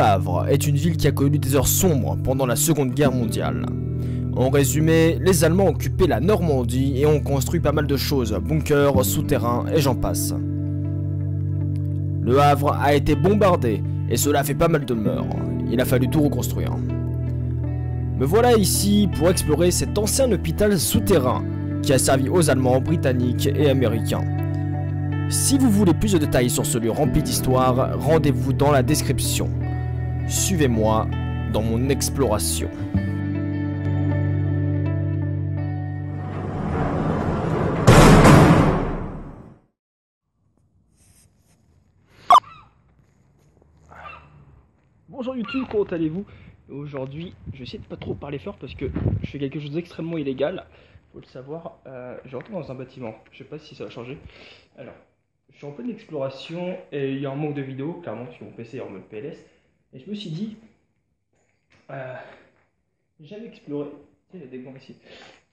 Havre est une ville qui a connu des heures sombres pendant la Seconde Guerre mondiale. En résumé, les Allemands occupaient la Normandie et ont construit pas mal de choses, bunkers, souterrains et j'en passe. Le Havre a été bombardé et cela a fait pas mal de morts. Il a fallu tout reconstruire. Me voilà ici pour explorer cet ancien hôpital souterrain qui a servi aux Allemands, Britanniques et Américains. Si vous voulez plus de détails sur ce lieu rempli d'histoire, rendez-vous dans la description. Suivez-moi dans mon exploration. Bonjour YouTube, comment allez-vous? Aujourd'hui, je vais essayer de pas trop parler fort parce que je fais quelque chose d'extrêmement illégal. Faut le savoir, j'ai rentré dans un bâtiment, je sais pas si ça va changer. Alors, je suis en pleine exploration et il y a un manque de vidéos, clairement, sur mon PC en mode PLS. Et je me suis dit, j'avais exploré, il y a des gants ici,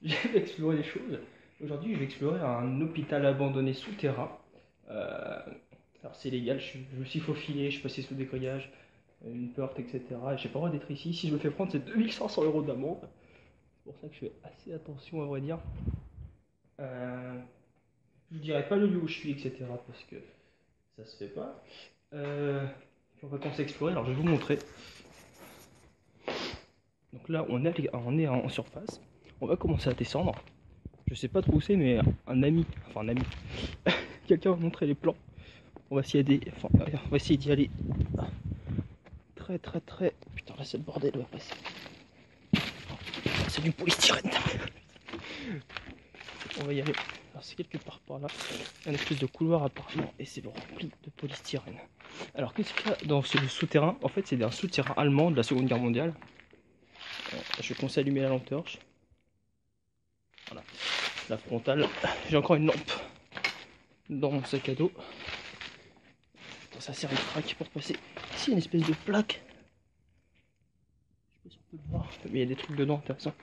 j'avais exploré des choses. Aujourd'hui, je vais explorer un hôpital abandonné souterrain. Alors c'est illégal, je me suis faufilé, je suis passé sous des grillages, une porte, etc. J'ai pas le droit d'être ici. Si je me fais prendre, c'est 2500 € d'amende. C'est pour ça que je fais assez attention, à vrai dire. Je vous dirai pas le lieu où je suis, etc. parce que ça se fait pas. On va commencer à explorer. Alors je vais vous montrer. Donc là, on est en surface. On va commencer à descendre. Je sais pas trop où c'est, mais un ami, quelqu'un m'a montré les plans. On va essayer d'y aller. Très. Putain, là c'est le bordel, on va passer. C'est du polystyrène. On va y aller. Alors c'est quelque part par là. Il y a une espèce de couloir apparemment et c'est rempli de polystyrène. Alors qu'est-ce qu'il y a dans ce souterrain? En fait c'est un souterrain allemand de la Seconde Guerre mondiale. Je vais commencer à allumer la lampe torche. Voilà. La frontale. J'ai encore une lampe dans mon sac à dos. Ça sert de track pour passer. Ici il y a une espèce de plaque. Je sais pas si on peut le voir. Mais il y a des trucs dedans intéressants.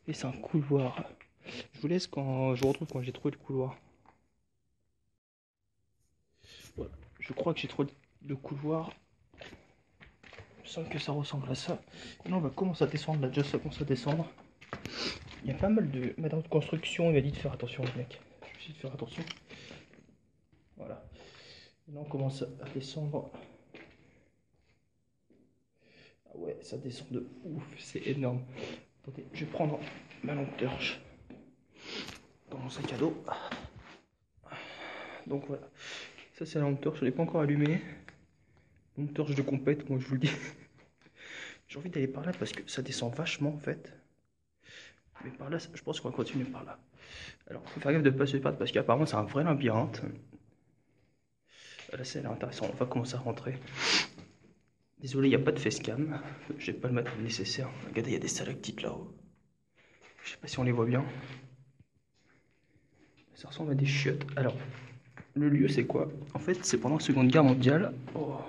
Et c'est un couloir. Je vous laisse quand je vous retrouve quand j'ai trouvé le couloir. Voilà. Je crois que j'ai trouvé le couloir. Je sens que ça ressemble à ça. Et là on va commencer à descendre. Là déjà ça commence à descendre. Il y a pas mal de matériaux de construction. Il m'a dit de faire attention les mecs. Je vais essayer de faire attention. Voilà. Et là on commence à descendre. Ah ouais, ça descend de ouf. C'est énorme. Attendez, je vais prendre ma lampe torche dans mon sac à dos. Donc voilà, ça c'est la lampe torche, je ne l'ai pas encore allumée. Lampe torche de compète, moi je vous le dis. J'ai envie d'aller par là parce que ça descend vachement en fait. Mais par là, je pense qu'on va continuer par là. Alors, faut faire gaffe de ne pas se perdre parce qu'apparemment c'est un vrai labyrinthe. Là, ça a l'air intéressant, on va commencer à rentrer. Désolé, il n'y a pas de facecam. Je n'ai pas le matériel nécessaire. Regardez, il y a des stalactites là-haut. Je sais pas si on les voit bien. Ça ressemble à des chiottes. Alors, le lieu c'est quoi? En fait, c'est pendant la Seconde Guerre mondiale. Oh.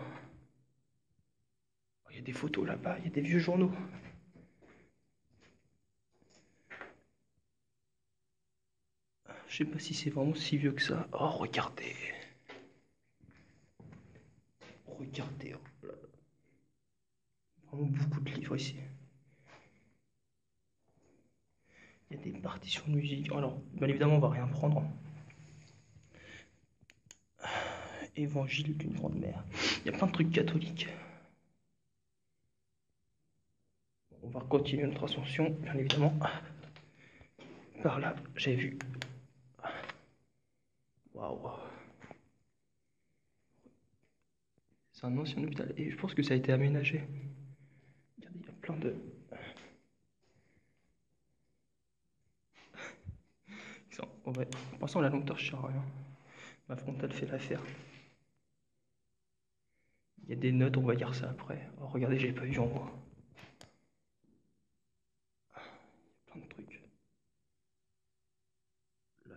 Il y a des photos là-bas, il y a des vieux journaux. Je sais pas si c'est vraiment si vieux que ça. Oh, regardez. Regardez. Oh là. Vraiment beaucoup de livres ici. Il y a des partitions de musique. Alors, bien évidemment, on va rien prendre. Évangile d'une grande mère. Il y a plein de trucs catholiques. On va continuer notre ascension, bien évidemment. Par là, j'ai vu. Waouh. C'est un ancien hôpital et je pense que ça a été aménagé. Regardez, il y a plein de... Ouais. Pour l'instant, la lampe torche sert à rien. Ma frontale fait l'affaire. Il y a des notes, on va lire ça après. Oh, regardez, j'ai pas vu en haut. Plein de trucs. La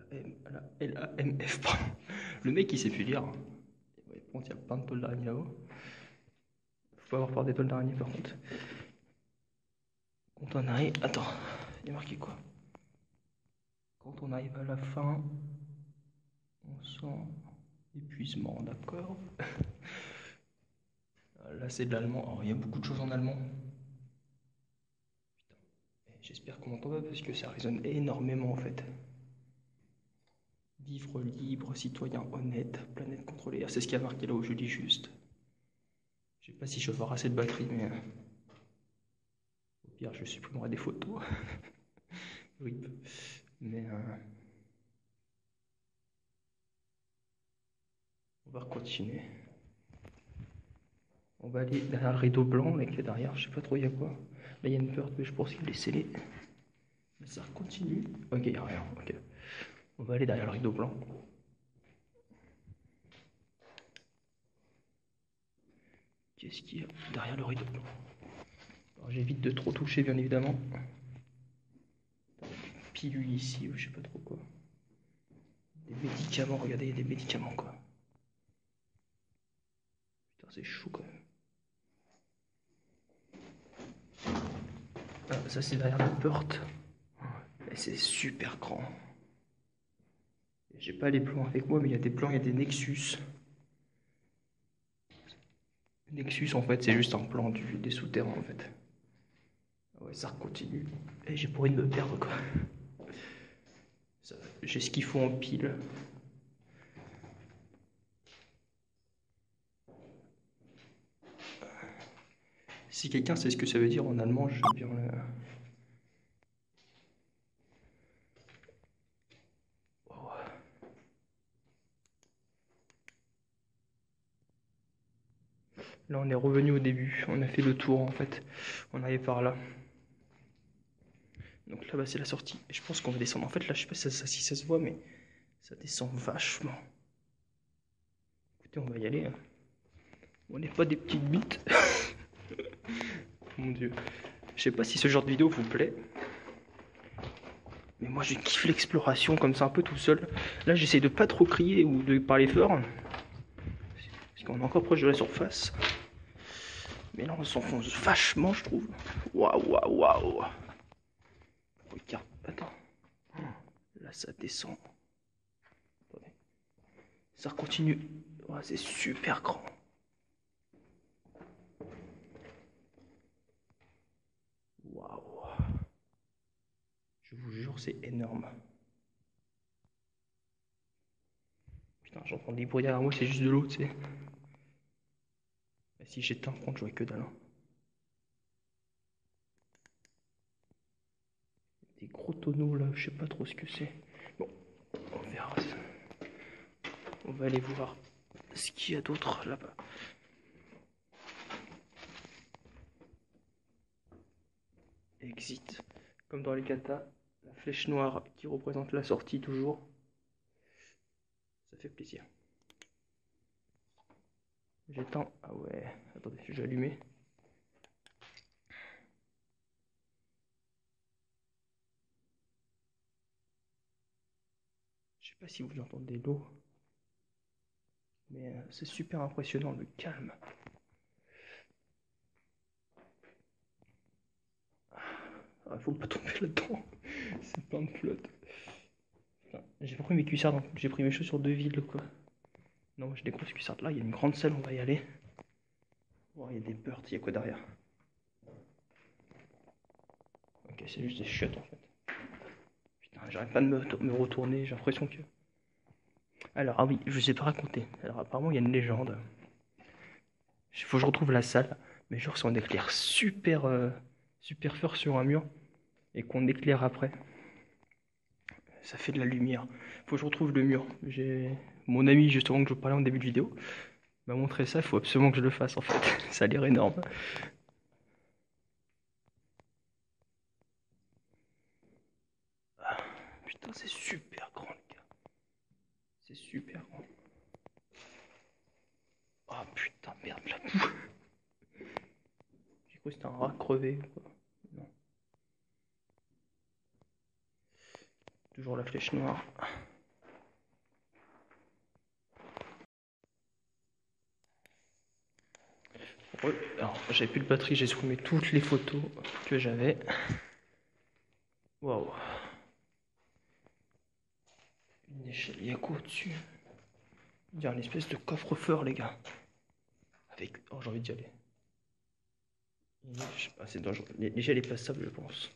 LAMF. Le mec, il sait plus lire. Ouais, bon, il y a plein de tôles d'araignée là-haut. Faut pas avoir peur des tôles d'araignée par contre. Quand on arrive... Attends, il y a marqué quoi? Quand on arrive à la fin, on sent épuisement, d'accord? Là, c'est de l'allemand. Alors, il y a beaucoup de choses en allemand. Putain. J'espère qu'on m'entend pas parce que ça résonne énormément en fait. Vivre libre, citoyen honnête, planète contrôlée. Ah, c'est ce qu'il y a marqué là où je lis juste. Je sais pas si je vais avoir assez de batterie, mais au pire, je supprimerai des photos. RIP. Mais on va continuer. On va aller derrière le rideau blanc là, qui est derrière. Je sais pas trop il y a quoi. Là, il y a une porte, mais je pense qu'il est scellé. Mais ça continue. Ok, il n'y a rien. Ok. On va aller derrière le rideau blanc. Qu'est-ce qu'il y a derrière le rideau blanc? Alors, j'évite de trop toucher, bien évidemment. Pilule ici, ou je sais pas trop quoi. Des médicaments, regardez, il y a des médicaments quoi. Putain, c'est chaud quand même. Ah, ça c'est derrière la porte. Et c'est super grand. J'ai pas les plans avec moi, mais il y a des plans, il y a des Nexus. Nexus en fait, c'est juste un plan des souterrains en fait. Ah ouais, ça continue. Et j'ai pour de me perdre quoi. J'ai ce qu'il faut en pile. Si quelqu'un sait ce que ça veut dire en allemand, je veux bien le... Oh. Là, on est revenu au début. On a fait le tour en fait. On arrive par là. Donc là, bah, c'est la sortie. Et je pense qu'on va descendre. En fait, là, je sais pas si ça se voit, mais ça descend vachement. Écoutez, on va y aller. Hein. On n'est pas des petites bites. Mon Dieu. Je sais pas si ce genre de vidéo vous plaît. Mais moi, je kiffe l'exploration comme ça, un peu tout seul. Là, j'essaie de pas trop crier ou de parler fort. Parce qu'on est encore proche de la surface. Mais là, on s'enfonce vachement, je trouve. Waouh, waouh, waouh. Regarde, attends. Là, ça descend. Attendez. Ça continue. Ouais, c'est super grand. Waouh. Je vous jure, c'est énorme. Putain, j'entends des bruits derrière moi, c'est juste de l'eau, tu sais. Et si j'éteins, par contre, je vois que dalle. Des gros tonneaux là, je sais pas trop ce que c'est. Bon, on verra ça. On va aller voir ce qu'il y a d'autre là-bas. Exit. Comme dans les katas, la flèche noire qui représente la sortie toujours. Ça fait plaisir. J'éteins. Ah ouais, attendez, je vais allumer. Je sais pas si vous entendez l'eau. Mais c'est super impressionnant, le calme. Ah, faut pas tomber là-dedans. C'est plein de flotte. J'ai pas pris mes cuissards, donc j'ai pris mes chaussures de ville quoi. Non, j'ai des grosses cuissards. Là, il y a une grande salle, on va y aller. Oh, il y a des birds, il y a quoi derrière? Ok, c'est juste des chiottes en fait. Putain, j'arrête pas de me retourner, j'ai l'impression que... Alors, ah oui, je sais pas raconter. Alors, apparemment, il y a une légende. Il faut que je retrouve la salle. Mais genre, si on éclaire super fort sur un mur et qu'on éclaire après, ça fait de la lumière. Faut que je retrouve le mur. J'ai mon ami, justement, que je vous parlais en début de vidéo, m'a montré ça. Il faut absolument que je le fasse en fait. Ça a l'air énorme. Ah, putain, c'est super grand, les gars. C'est super grand. Ah putain, merde, la boue. J'ai cru que c'était un rat crevé. Quoi. Non. Toujours la flèche noire. Alors, j'avais plus de batterie, j'ai supprimé toutes les photos que j'avais. Waouh. Une échelle, il y a quoi au-dessus? Il y a une espèce de coffre-fort, les gars. Avec. Oh, j'ai envie d'y aller. Je sais pas, c'est dangereux. L'échelle est pas stable, je pense.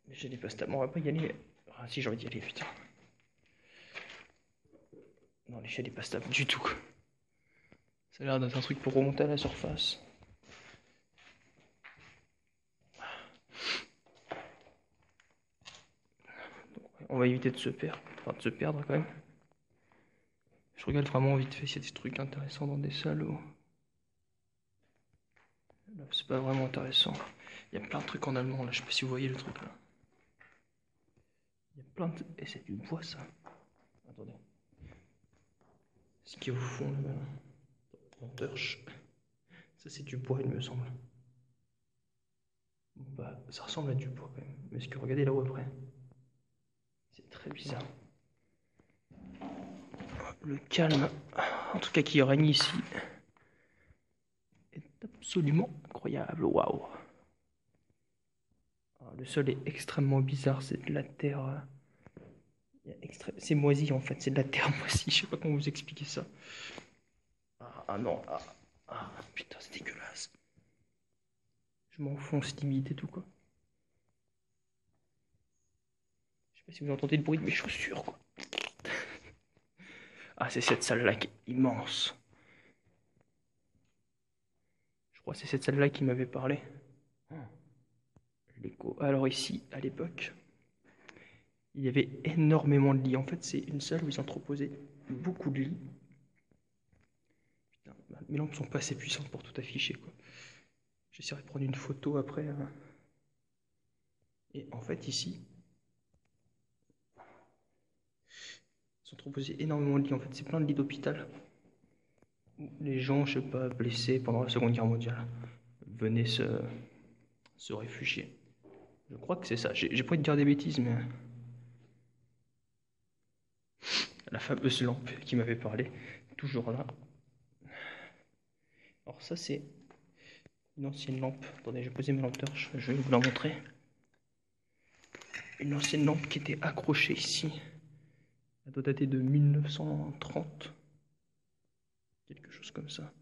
L'échelle est pas stable. Bon, on va pas y aller. Ah si, j'ai envie d'y aller, putain. Non, l'échelle est pas stable du tout. Ça a l'air d'être un truc pour remonter à la surface. On va éviter de se perdre. Enfin, de se perdre quand même. Je regarde vraiment vite fait s'il y a des trucs intéressants dans des salles où... Là, c'est pas vraiment intéressant. Il y a plein de trucs en allemand là, je sais pas si vous voyez le truc là. Il y a plein de... Et c'est du bois ça. Attendez. Ce qui est au fond là. Torche. Ça c'est du bois il me semble. Bon, bah ça ressemble à du bois quand même. Mais ce que regardez là-haut après. C'est très bizarre. Le calme, en tout cas qui règne ici, est absolument incroyable. Waouh! Le sol est extrêmement bizarre, c'est de la terre. C'est moisi en fait, c'est de la terre moisie, je sais pas comment vous expliquer ça. Ah non, putain, c'est dégueulasse. Je m'enfonce limite et tout quoi. Je sais pas si vous entendez le bruit de mes chaussures quoi. Ah, c'est cette salle là qui est immense. Je crois que c'est cette salle là qui m'avait parlé. L'écho. Alors ici, à l'époque, il y avait énormément de lits. En fait, c'est une salle où ils entreposaient beaucoup de lits. Putain, mes lampes sont pas assez puissantes pour tout afficher, quoi. J'essaierai de prendre une photo après. Et en fait, ici, ils entreposaient énormément de lits. En fait, c'est plein de lits d'hôpital. Les gens, je sais pas, blessés pendant la Seconde Guerre mondiale, venaient se réfugier. Je crois que c'est ça. J'ai pas envie de dire des bêtises, mais... La fameuse lampe qui m'avait parlé, toujours là. Alors ça c'est une ancienne lampe. Attendez, j'ai posé ma lampe torche, je vais vous la montrer. Une ancienne lampe qui était accrochée ici. Elle doit dater de 1930. Quelque chose comme ça.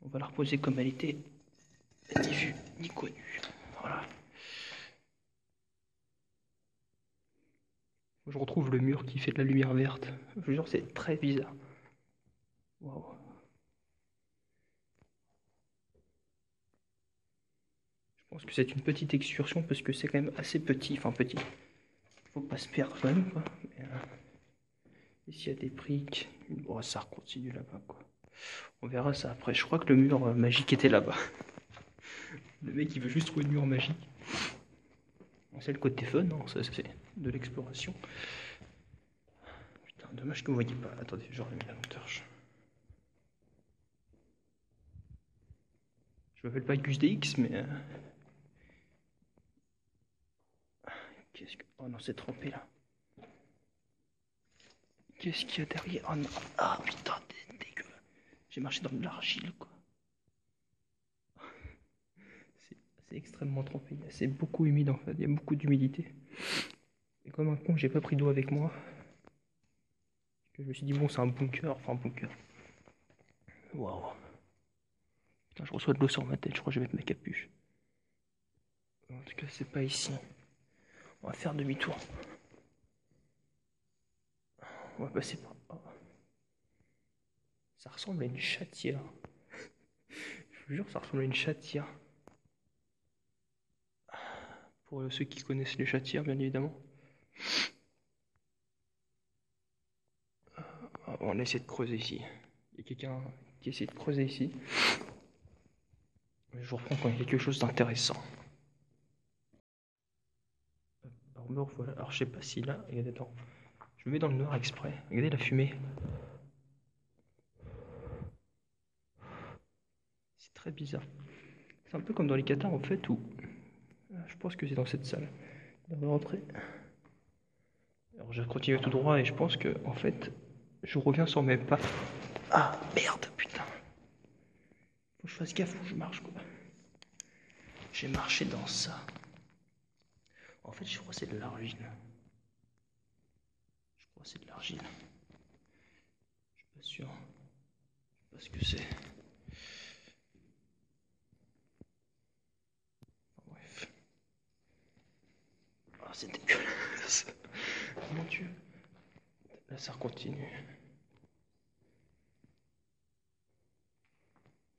On va la reposer comme elle était. Ni vue, ni connue. Voilà. Je retrouve le mur qui fait de la lumière verte. Je vous jure, c'est très bizarre. Waouh. Je pense que c'est une petite excursion parce que c'est quand même assez petit. Enfin, petit. Faut pas se perdre quand même, quoi. Mais, ici, il y a des briques. Bon, ça continue là-bas, quoi. On verra ça après. Je crois que le mur magique était là-bas. Le mec, il veut juste trouver le mur magique. C'est le côté fun, non? Ça, c'est de l'exploration. Putain, dommage que vous voyez pas. Attendez, je remets la lampe torche. Je m'appelle pas Gus DX, mais... Qu'est-ce que... Oh non, c'est trempé, là. Qu'est-ce qu'il y a derrière? Oh non. Ah, putain, dégueu. J'ai marché dans de l'argile, quoi. C'est extrêmement trempé. C'est beaucoup humide, en fait. Il y a beaucoup d'humidité. Et comme un con, j'ai pas pris d'eau avec moi. Je me suis dit, bon, c'est un bunker. Enfin, un bunker. Waouh. Putain, je reçois de l'eau sur ma tête. Je crois que je vais mettre ma capuche. En tout cas, c'est pas ici. On va faire demi-tour. On va passer par... Oh. Ça ressemble à une chatière. Je vous jure, ça ressemble à une chatière. Pour ceux qui connaissent les chatières, bien évidemment. On essaie de creuser ici. Il y a quelqu'un qui essaie de creuser ici. Je vous reprends quand il y a quelque chose d'intéressant. Alors me revoilà. Alors je sais pas si là... Regardez, attends. Je me mets dans le noir exprès. Regardez la fumée. C'est très bizarre. C'est un peu comme dans les cathares en fait où... Je pense que c'est dans cette salle. On va rentrer. Alors je continue tout droit et je pense que en fait je reviens sur mes pas. Ah merde putain. Faut que je fasse gaffe où je marche quoi. J'ai marché dans ça. En fait je crois que c'est de l'argile. Je crois que c'est de l'argile. Je suis pas sûr. Je sais pas ce que c'est. c'est dégueulasse. Mon Dieu. Là, ça continue.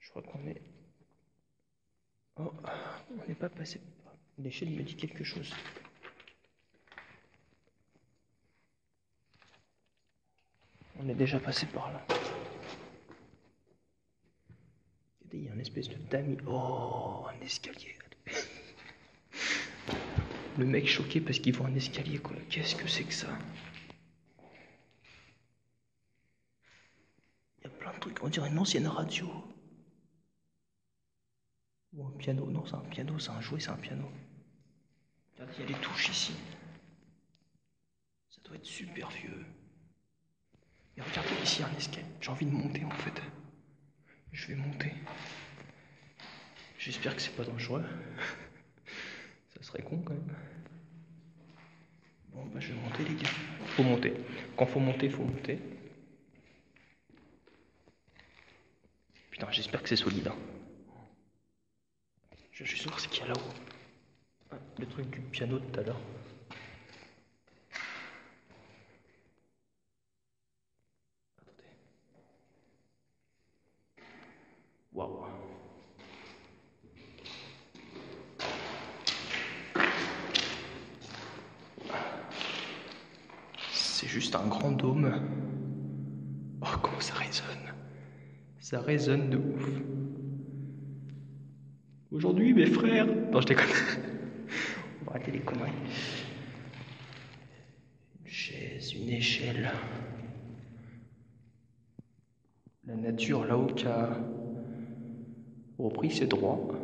Je crois qu'on est... Oh, on n'est pas passé... L'échelle me dit quelque chose. On est déjà passé par là. Regardez, il y a une espèce de tamis. Oh, un escalier. Le mec choqué parce qu'il voit un escalier, quoi. Qu'est-ce que c'est que ça? Il y a plein de trucs. On dirait une ancienne radio. Ou un piano. Non, c'est un piano, c'est un jouet, c'est un piano. Regardez, il y a les touches ici. Ça doit être super vieux. Et regardez, ici, il y a un escalier. J'ai envie de monter, en fait. Je vais monter. J'espère que c'est pas dangereux. Ça serait con, quand même. Bon, bah, je vais monter, les gars. Faut monter. Quand faut monter, faut monter. Putain, j'espère que c'est solide. Hein. Je vais juste voir ce qu'il y a là-haut. Ah, le truc du piano de tout à l'heure. Attendez. Waouh. C'est juste un grand dôme. Oh, comment ça résonne. Ça résonne de ouf. Aujourd'hui, mes frères... Non, je déconne. On va arrêter les conneries. Une chaise, une échelle. La nature là-haut qui a repris ses droits.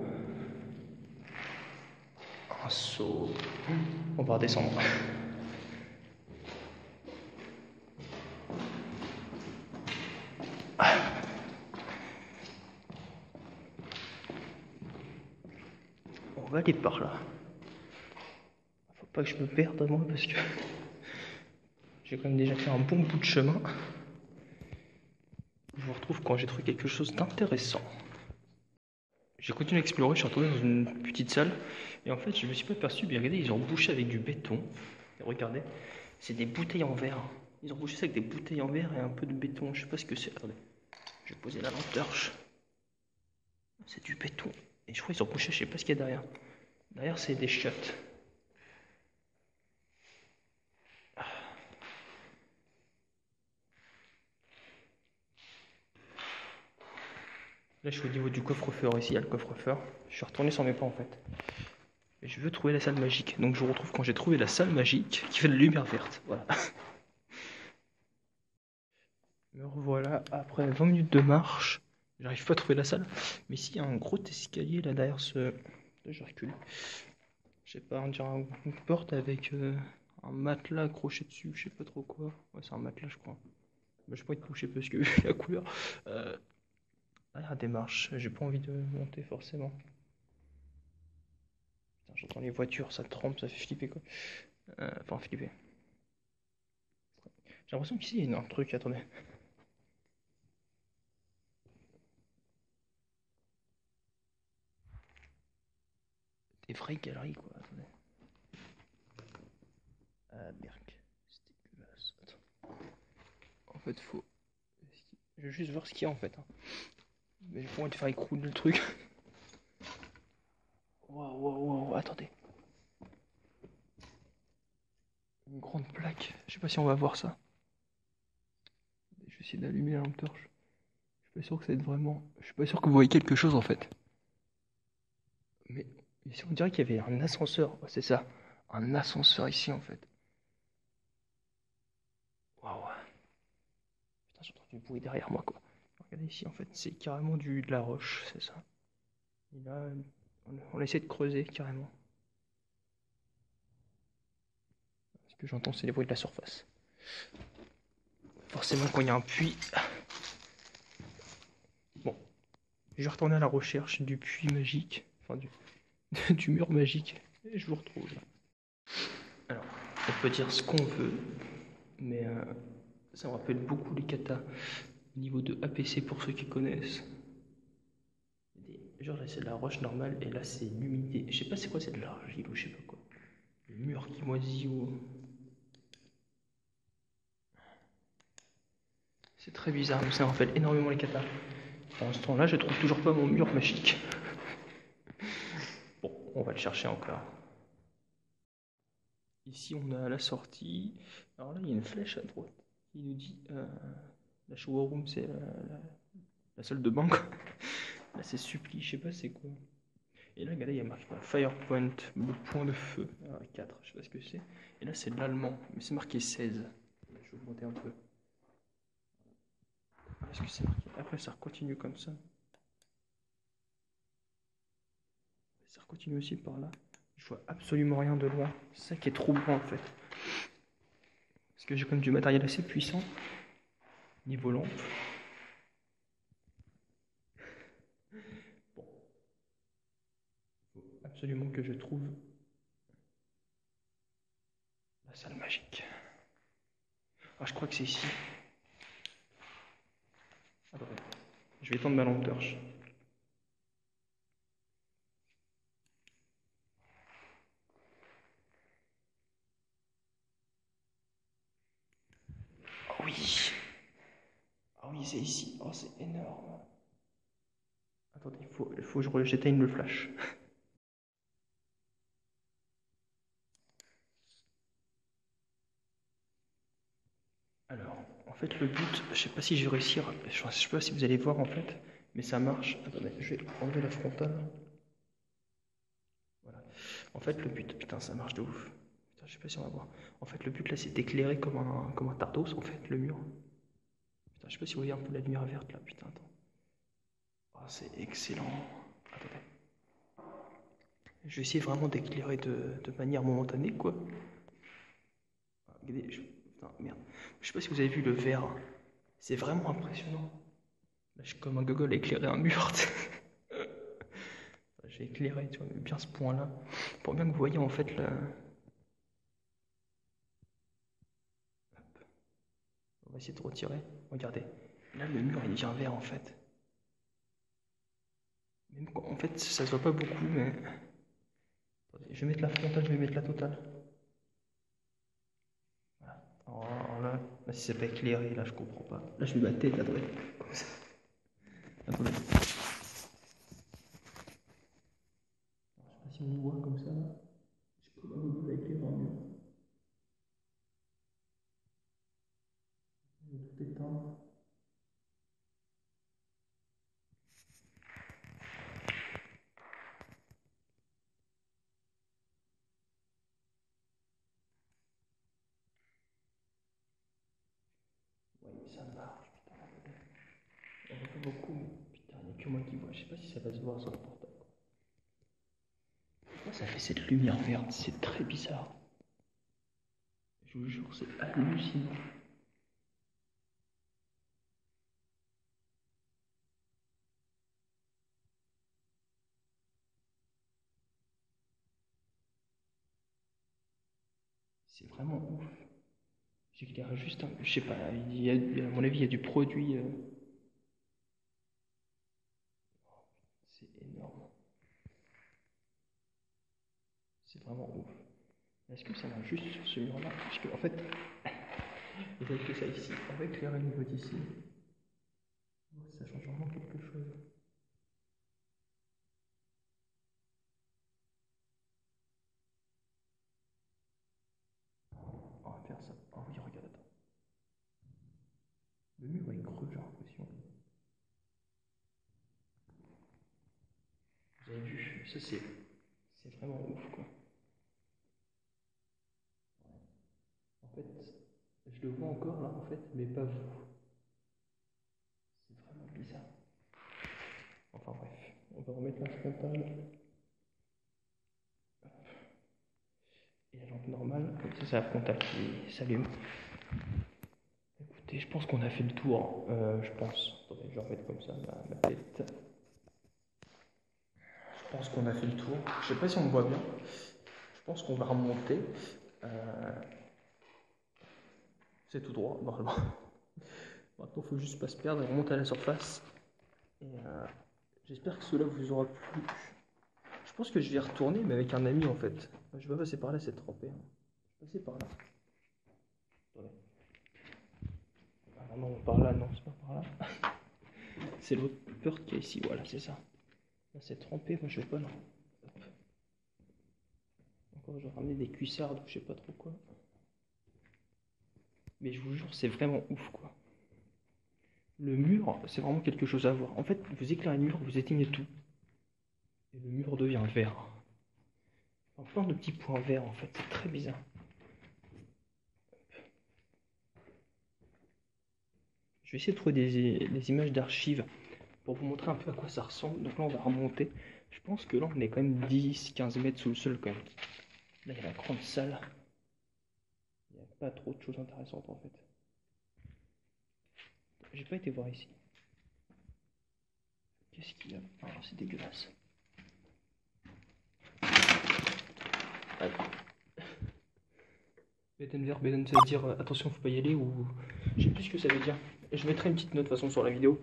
Un seau. On va redescendre. On va aller par là. Faut pas que je me perde moi parce que j'ai quand même déjà fait un bon bout de chemin. Je vous retrouve quand j'ai trouvé quelque chose d'intéressant. J'ai continué à explorer, je suis retourné dans une petite salle et en fait je me suis pas aperçu, mais regardez, ils ont bouché avec du béton. Et regardez, c'est des bouteilles en verre. Ils ont bouché ça avec des bouteilles en verre et un peu de béton, je sais pas ce que c'est. Attendez, je vais poser la lampe torche. C'est du béton. Et je crois qu'ils ont bouché, je sais pas ce qu'il y a derrière. Derrière c'est des chiottes. Là je suis au niveau du coffre-fort, ici il y a le coffre-fort. Je suis retourné sans mes pas en fait. Et je veux trouver la salle magique. Donc je vous retrouve quand j'ai trouvé la salle magique qui fait de la lumière verte. Voilà. Me revoilà après 20 minutes de marche. J'arrive pas à trouver la salle. Mais ici il y a un gros escalier là derrière ce... Là je recule. Je sais pas, on dirait une porte avec un matelas accroché dessus, je sais pas trop quoi. Ouais c'est un matelas je crois. Bah, je peux pas être touché parce que la couleur... Ah, il y a des marches, j'ai pas envie de monter forcément. Putain, j'entends les voitures, ça trempe, ça fait flipper quoi. Enfin flipper. J'ai l'impression qu'ici il y a un truc, attendez. Des vraies galeries quoi, attendez. Ah merde, c'est dégueulasse. Attends. En fait faut... Je vais juste voir ce qu'il y a en fait. Hein. Mais j'ai pas envie de faire écrouler le truc. Waouh, attendez. Une grande plaque. Je sais pas si on va voir ça. Je vais essayer d'allumer la lampe torche. Je suis pas sûr que ça va être vraiment... Je suis pas sûr que vous voyez quelque chose en fait. Mais ici on dirait qu'il y avait un ascenseur. Ouais, c'est ça. Un ascenseur ici en fait. Waouh. Putain, j'entends du bruit derrière moi quoi. Regardez ici en fait, c'est carrément de la roche, c'est ça. Et là, on essaie de creuser carrément. Ce que j'entends, c'est les bruits de la surface. Forcément, quand il y a un puits. Bon, je vais retourner à la recherche du puits magique, enfin du mur magique, et je vous retrouve là. Alors, on peut dire ce qu'on veut, mais ça me rappelle beaucoup les katas au niveau de APC pour ceux qui connaissent. Genre là c'est de la roche normale et là c'est l'humidité. Je sais pas c'est quoi, c'est de l'argile ou je sais pas quoi. mur qui moisit ou... C'est très bizarre, mais ça en fait énormément les catas. Pendant ce temps-là, je trouve toujours pas mon mur magique. Bon, on va le chercher encore. Ici, on a la sortie. Alors là, il y a une flèche à droite qui nous dit la showroom, c'est la salle de bain. Là, c'est suppli, je sais pas c'est quoi. Et là, regardez, il y a marqué Firepoint, le point de feu. Alors, 4, je sais pas ce que c'est. Et là, c'est de l'allemand, mais c'est marqué 16. Je vais augmenter un peu. Est-ce que c'est marqué? Après, ça continue comme ça. Ça continue aussi par là. Je vois absolument rien de loin. C'est ça qui est troublant en fait. Parce que j'ai quand même du matériel assez puissant. Niveau lampe. Bon. Il faut absolument que je trouve la salle magique. Ah, je crois que c'est ici. Attendez. Je vais étendre ma lampe torche. Oh oui. Ah oui, c'est ici. Oh, c'est énorme. Attendez, il faut que j'éteigne le flash. Alors, en fait, le but, je sais pas si je vais réussir, je sais pas si vous allez voir en fait, mais ça marche. Attendez, je vais enlever la frontale. Voilà. En fait, le but, putain, ça marche de ouf. Putain, je sais pas si on va voir. En fait, le but là, c'est d'éclairer comme un tardos, en fait, le mur. Putain, je sais pas si vous voyez un peu la lumière verte là, putain, attends. Oh, c'est excellent. Attendez. Je vais essayer vraiment d'éclairer de manière momentanée, quoi. Ah, regardez, putain, merde. Je sais pas si vous avez vu le vert. C'est vraiment impressionnant. Là, je suis comme un gogol à éclairer un mur. J'ai éclairé, tu vois, bien ce point-là. Pour bien que vous voyez en fait là. Hop. On va essayer de retirer. Regardez. Là, le mur il devient vert en fait. Même quand, en fait, ça se voit pas beaucoup, mais. Attendez, je vais mettre la frontale, je vais mettre la totale. Voilà. Alors là, si c'est pas éclairé, là, je comprends pas. Là, je mets ma tête, attendez. Comme ça. Attendez. Alors, je sais pas si on voit comme ça, là. Je peux pas vous avec les murs. Je vais tout éteindre. Oui, ça marche, putain. On voit pas beaucoup, mais putain, il n'y a que moi qui vois. Je sais pas si ça va se voir sur le portable. Pourquoi ça fait cette lumière verte? C'est très bizarre. Je vous jure, c'est hallucinant. C'est vraiment ouf. J'éclaire juste un peu. Je sais pas, à mon avis, il y a du produit. C'est énorme. C'est vraiment ouf. Est-ce que ça va juste sur ce mur-là? Parce qu'en fait, il n'y a que ça ici. Avec l'air au niveau d'ici, ça change vraiment quelque chose. On va faire ça. Oh oui, regarde, attends. Le mur est creux, j'ai l'impression. Vous avez vu? Ça, c'est vraiment ouf, quoi. En fait, je le vois encore là, en fait, mais pas vous. C'est vraiment bizarre. Enfin bref, on va remettre la frontale. Hop. Et la lampe normale, comme ça c'est la frontale qui s'allume. Écoutez, je pense qu'on a fait le tour. Je pense. Attendez, je vais remettre comme ça ma tête. Je pense qu'on a fait le tour. Je sais pas si on me voit bien. Je pense qu'on va remonter. C'est tout droit, normalement. Maintenant, il faut juste pas se perdre et remonter à la surface. Et j'espère que cela vous aura plu. Je pense que je vais retourner, mais avec un ami en fait. Je vais pas passer par là, c'est trempé. Hein. Je vais passer par là. Attendez. Ah non, par là, non, c'est pas par là. C'est l'autre porte qui est ici, voilà, c'est ça. Là, c'est trempé, moi je vais pas là. Hop. Encore, je vais ramener des cuissardes ou je sais pas trop quoi. Mais je vous jure, c'est vraiment ouf quoi. Le mur, c'est vraiment quelque chose à voir. En fait, vous éclairez le mur, vous éteignez tout. Et le mur devient vert. Enfin, plein de petits points verts en fait, c'est très bizarre. Je vais essayer de trouver des images d'archives pour vous montrer un peu à quoi ça ressemble. Donc là, on va remonter. Je pense que là, on est quand même 10-15 mètres sous le sol quand même. Là, il y a la grande salle. Il n'y a pas trop de choses intéressantes en fait. J'ai pas été voir ici. Qu'est-ce qu'il y a? Ah, c'est dégueulasse. Beden, ça veut dire attention, faut pas y aller ou. Je sais plus ce que ça veut dire. Je mettrai une petite note de toute façon sur la vidéo.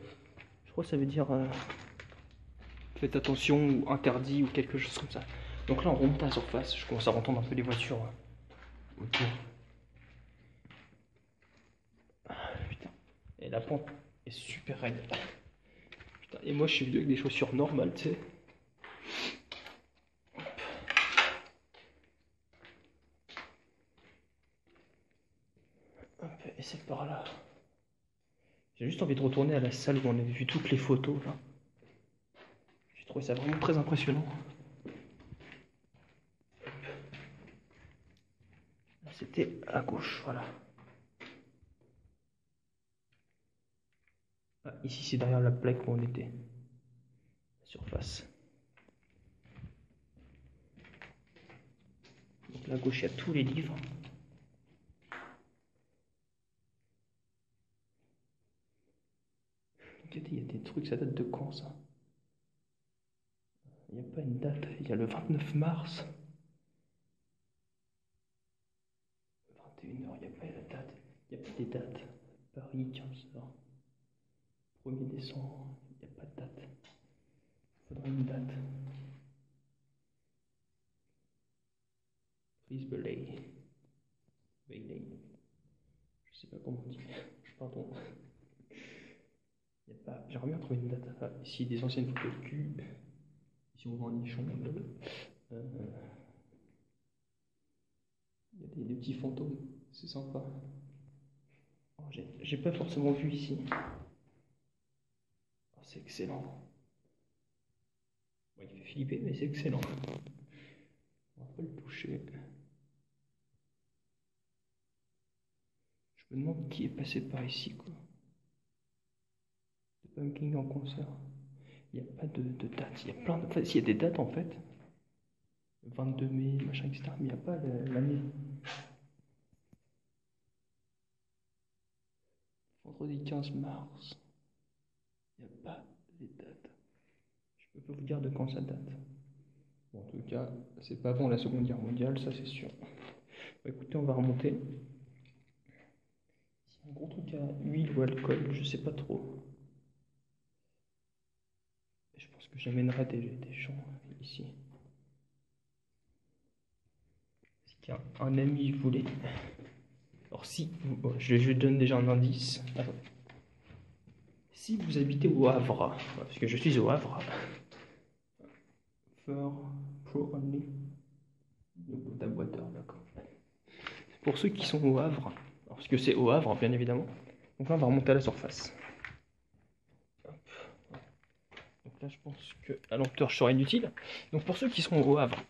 Je crois que ça veut dire faites attention ou interdit ou quelque chose comme ça. Donc là, on remonte à la surface. Je commence à entendre un peu les voitures autour. Ah, putain. Et la pente est super raide. Putain. Et moi, je suis venu avec des chaussures normales, tu sais. Et c'est par là. J'ai juste envie de retourner à la salle où on avait vu toutes les photos là. J'ai trouvé ça vraiment très impressionnant. Là, c'était à gauche, voilà. Ah, ici c'est derrière la plaque où on était. La surface. Donc là à gauche il y a tous les livres. Il y a des trucs, ça date de quand ça? Il n'y a pas une date, il y a le 29 mars. 21h, il n'y a pas la date. Il n'y a pas des dates. Paris, 15h. 1er décembre, il n'y a pas de date. Il faudrait une date. Please belay. Belay. Je sais pas comment on dit. Pardon. J'aimerais bien trouver une date. Ah, ici, des anciennes photos de cul. Ici, on voit un nichon. Il y a des petits fantômes. C'est sympa. Oh, j'ai pas forcément vu ici. Oh, c'est excellent. Bon, il fait flipper, mais c'est excellent. On va pas le toucher. Je me demande qui est passé par ici, quoi. The Pumpkin en concert. Il n'y a pas de date. Il y a plein de. Enfin, s'il y a des dates en fait. 22 mai, machin, etc. Mais il n'y a pas l'année. Vendredi 15 mars. Il n'y a pas les dates. Je peux pas vous dire de quand ça date. Bon, en tout cas, c'est pas avant la Seconde Guerre mondiale, ça c'est sûr. Bon, écoutez, on va remonter. C'est un gros truc à huile ou alcool, je sais pas trop. Je pense que j'amènerai des gens ici. Si un ami voulait. Alors si, je donne déjà un indice. Attends. Si vous habitez au Havre, parce que je suis au Havre, for pro only, d'accord. Pour ceux qui sont au Havre, parce que c'est au Havre, bien évidemment. Donc là, on va remonter à la surface. Hop. Donc là, je pense que la lampe torche sera inutile. Donc pour ceux qui sont au Havre,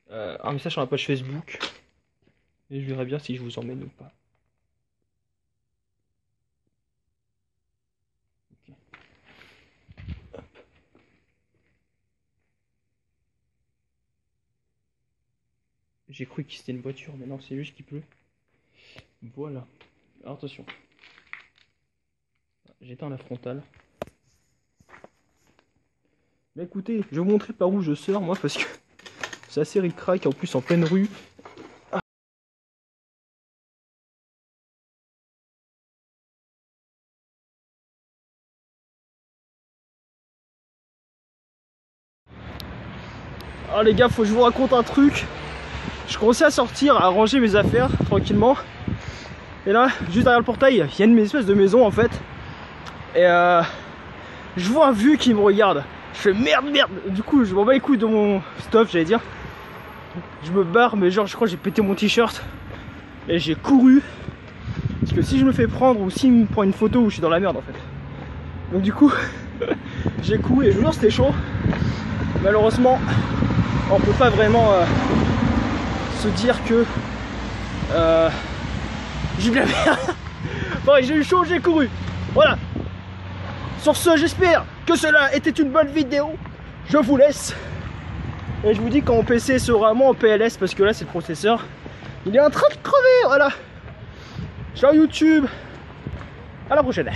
un message sur la page Facebook, et je verrai bien si je vous emmène ou pas. J'ai cru que c'était une voiture, mais non, c'est juste qu'il pleut. Voilà. Alors attention. J'éteins la frontale. Mais écoutez, je vais vous montrer par où je sors, moi, parce que c'est assez ric-rac, en plus en pleine rue. Ah. Alors les gars, faut que je vous raconte un truc. Je commençais à sortir, à ranger mes affaires tranquillement. Et là, juste derrière le portail, il y a une espèce de maison en fait. Et je vois un vieux qui me regarde. Je fais merde. Du coup, je m'en bats les couilles de mon stuff, j'allais dire. Je me barre, mais genre, je crois que j'ai pété mon t-shirt. Et j'ai couru. Parce que si je me fais prendre ou s'il me prend une photo, je suis dans la merde en fait. Donc du coup, j'ai couru et je jure c'était chaud. Malheureusement, on peut pas vraiment se dire que j'ai bien merde. Pareil, j'ai eu chaud, j'ai couru. Voilà. Sur ce, j'espère que cela était une bonne vidéo. Je vous laisse. Et je vous dis quand mon PC sera moins en PLS, parce que là c'est le processeur. Il est en train de crever, voilà. Ciao YouTube. À la prochaine.